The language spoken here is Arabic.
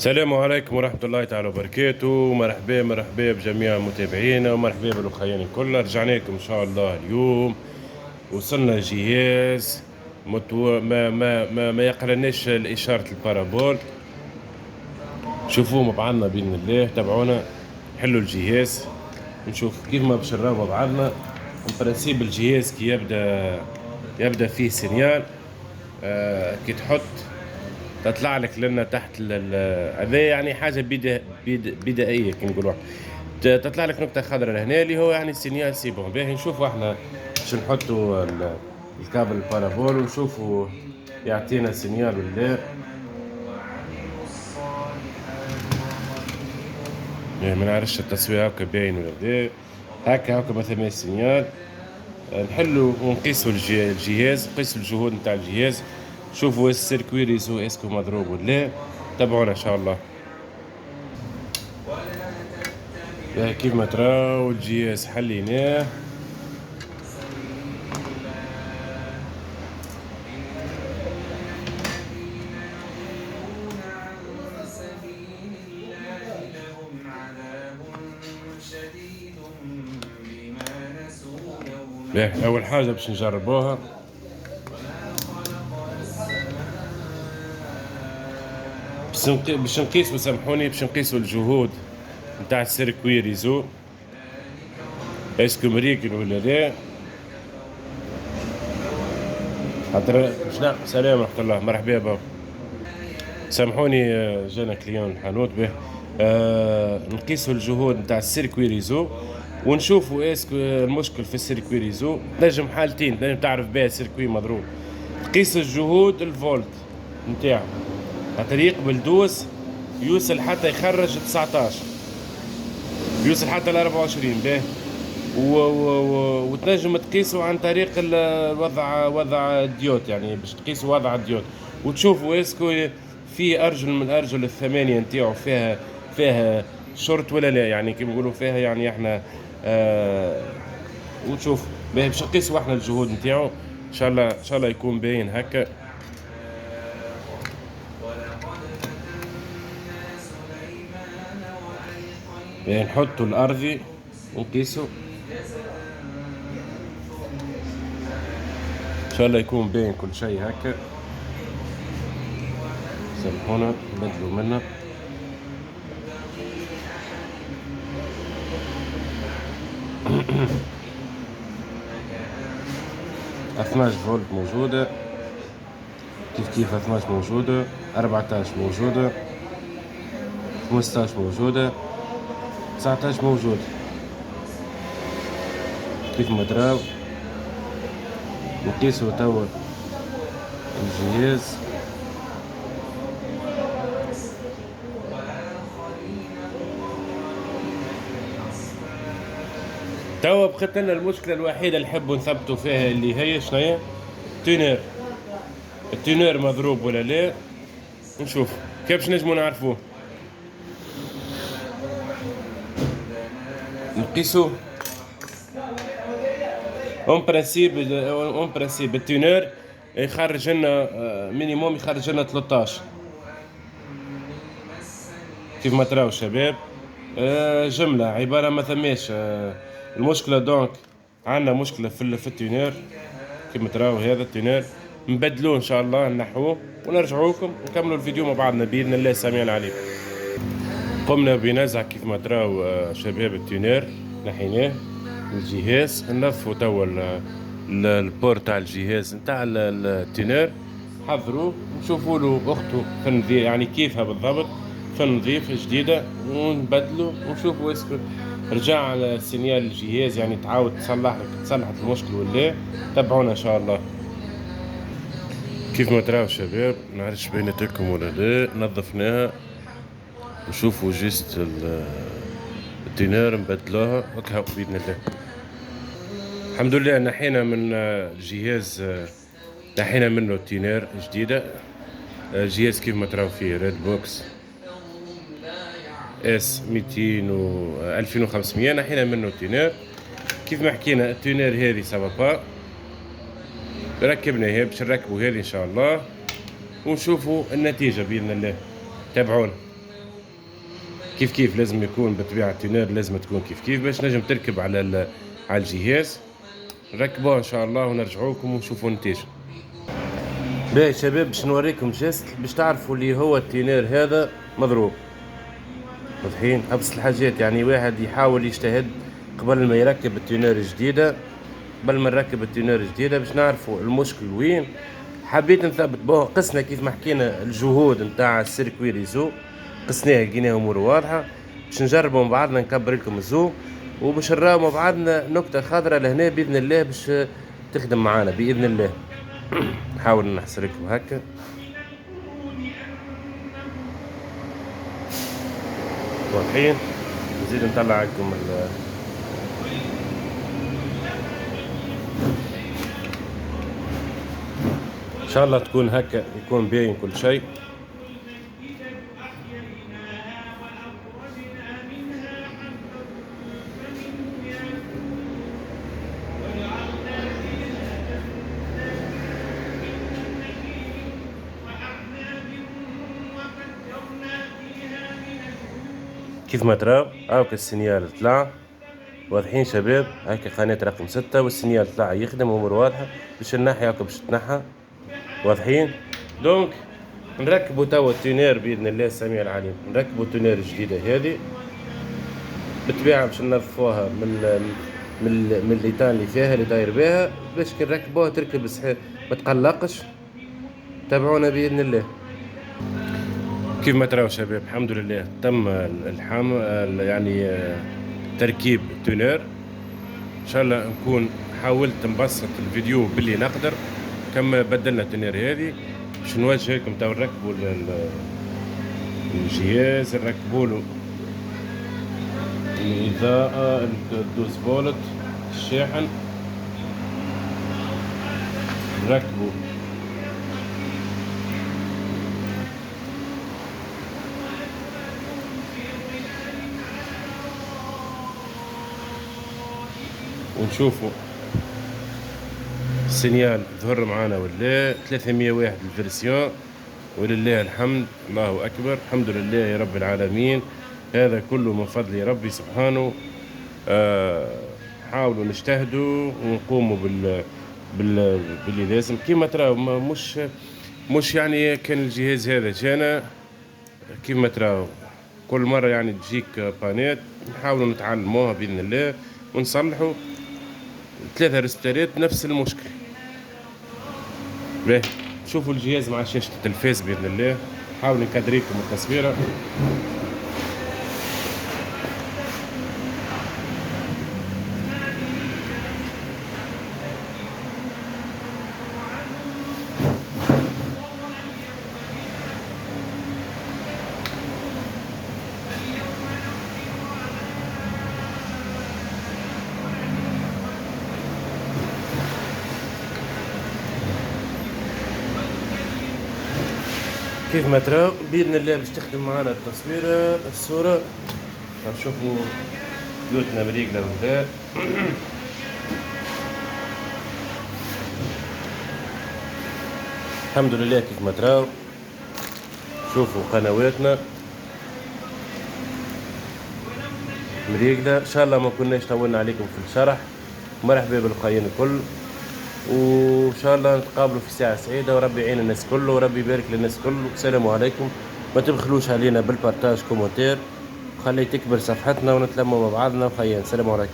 السلام عليكم ورحمة الله تعالى وبركاته. مرحبا بجميع متابعينا ومرحبا بالأخوين الكل. رجعنا لكم إن شاء الله اليوم. وصلنا جهاز ما يقرناش الإشارة البارابول. شوفوه مع بعضنا بإذن الله، تابعونا حلوا الجهاز نشوف كيف ما باش نراو مع بعضنا. برنسيب الجهاز كي يبدأ فيه سينيال، كي تحط تطلع لك لنا تحت هذا يعني حاجه بدائيه كي نقولوا، تطلع لك نقطه خضراء لهنا اللي هو يعني سينيال سي بون. باهي نشوفوا احنا باش نحطوا الكابل البارابول ونشوفوا يعطينا سينيال ولا لا. ما نعرفش التصوير هكا باين ولا لا. هكا مثلا السينيال نحلوا ونقيسوا الجهاز، نقيسوا الجهود نتاع الجهاز، شوفوا السيركوي ريزو اسكو مضروب ولا لا. تابعونا ان شاء الله. كيف ما تراو الجهاز حليناه. اول حاجه باش نجربوها باش نقيسوا، سامحوني، باش نقيسوا الجهود نتاع السيركوي ريزو اسكو مريكل ولا لا. خاطر سلام ورحمة الله، مرحبا بابا. سامحوني، جانا كليون الحانوت به. نقيسوا الجهود نتاع السيركوي ريزو ونشوفوا اسكو المشكل في السيركوي ريزو. نجم حالتين تنجم تعرف بها السيركوي مضروب، تقيس الجهود الفولت نتاعو، خاطر يقبل دوز يوصل حتى يخرج 19، يوصل حتى ل 24. باهي وتنجم تقيسوا عن طريق وضع الديود، يعني باش تقيسوا وضع الديود وتشوفوا اسكو في ارجل من ارجل الثمانيه نتاعو فيها شورت ولا لا، يعني كيما نقولوا فيها يعني احنا وتشوف. باش نقيسوا احنا الجهود نتاعو ان شاء الله يكون باين هكا. نحطوا الارضي ونقيسوا ان شاء الله يكون باين كل شيء هكا. سامحونا نبدلوا منه. اثناش فولت موجودة، كيف 12 موجودة، 14 موجودة، 15 موجودة، 19 موجود. كيف ما تراو نقيسوا توا الجهاز. توا بقت لنا المشكلة الوحيدة اللي نحبوا نثبتوا فيها اللي هي شنيا؟ التونير مضروب ولا لا. نشوف كيف باش نجمو نعرفوه. نقيسو اون برانسيب التونير يخرج لنا مينيموم، يخرج لنا 13 كيف ما تراو شباب. جملة عبارة ما ثماش المشكلة. دونك عندنا مشكلة في التونير كيف ما تراو. هذا التونير نبدلوه ان شاء الله، نحوه ونرجعوكم نكملوا الفيديو مع بعضنا باذن الله. سامعين عليكم. قمنا بنزع كيف ما تراو شباب التونير، نحيناه الجهاز. نلفوا توا البور تاع الجهاز نتاع التونير، حضروه نشوفوا له اخته في يعني كيفها بالضبط في النظيف جديده، ونبدلوا ونشوفوا اسكو رجع على سينيال الجهاز، يعني تعاود تصلحت المشكل ولا. تابعونا ان شاء الله. كيف ما تراو شباب، نعرفش بينت لكم ولا لا، نظفناها نشوفوا جيست التونير نبدلوها هكا باذن الله. الحمد لله نحينا من الجهاز، نحينا منه التونير جديده. الجهاز كيف ما تراو فيه ريد بوكس اس 200 و 2500. نحينا منه التونير كيف ما حكينا. التونير هذه سافا ركبناها، باش نركبوا هذه ان شاء الله ونشوفوا النتيجه باذن الله. تابعونا. كيف كيف لازم يكون بالطبيعة التونير لازم تكون كيف كيف باش نجم تركب على الجهاز. نركبوه ان شاء الله ونرجعوكم ونشوفوا النتيجة. باهي شباب باش نوريكم جست باش تعرفوا اللي هو التونير هذا مضروب. واضحين ابسط الحاجات، يعني واحد يحاول يجتهد قبل ما يركب التونير الجديدة، قبل ما نركب التونير الجديدة باش نعرفوا المشكل وين. حبيت نثبت به، قسنا كيف ما حكينا الجهود نتاع السيركوي ريزو، قسناه لقيناه امور واضحة. باش نجربوا مع بعضنا، نكبر لكم الزوم وباش نراو مع بعضنا نقطة خضراء لهنا بإذن الله باش تخدم معانا بإذن الله. نحاول نحصر لكم هكا. واضحين. نزيد نطلع لكم ان شاء الله تكون هكا يكون باين كل شيء. كيف ما تراو هاك السينيال طلع. واضحين شباب، هاك قناة رقم 6 والسينيال طلع يخدم امور واضحة. باش الناحية هاكا باش تنحى. واضحين. دونك نركبوا توا التونير باذن الله السميع العليم، نركبوا التونير الجديدة هذه بالطبيعة باش ننظفوها من الليتان اللي فيها اللي داير بها، باش كي نركبوها تركب صحيح ما تقلقش. تابعونا باذن الله. كيف ما تراو شباب الحمد لله تم يعني تركيب التونير. ان شاء الله نكون حاولت نبسط الفيديو باللي نقدر. كم بدلنا التونير هذه باش نوجه لكم تو نركبوا الجهاز، نركبوا له الإضاءة، الدوز فولت، الشاحن، نركبوا ونشوفوا السينيال ظهر معانا ولا 301 الفيرسيون. ولله الحمد، الله أكبر، الحمد لله يا رب العالمين. هذا كله من فضل ربي سبحانه. حاولوا نجتهدوا ونقوموا باللي لازم. كيما تراو مش يعني كان الجهاز هذا جانا كيما تراو كل مرة يعني تجيك بانات، نحاولوا نتعلموها بإذن الله ونصلحوا 3 ريسبتارات نفس المشكل. باهي شوفوا الجهاز مع شاشة التلفاز بإذن الله. نحاول نكادريكم التصويرة. كيف ما تراو بإذن الله باش تخدم معنا التصويرة الصورة. نشوفوا بيوتنا مريقلة ولا الحمد لله. كيف ما تراو شوفوا قنواتنا مريقلة. ان شاء الله ما كناش طولنا عليكم في الشرح. مرحبا بالقايين الكل، وان شاء الله نتقابلوا في ساعة سعيدة، وربي يعين الناس كل، وربي يبارك للناس كل. السلام عليكم. ما تبخلوش علينا بالبارتاج كومنتير، وخلي تكبر صفحتنا ونتلموا مع بعضنا وخيان. السلام عليكم.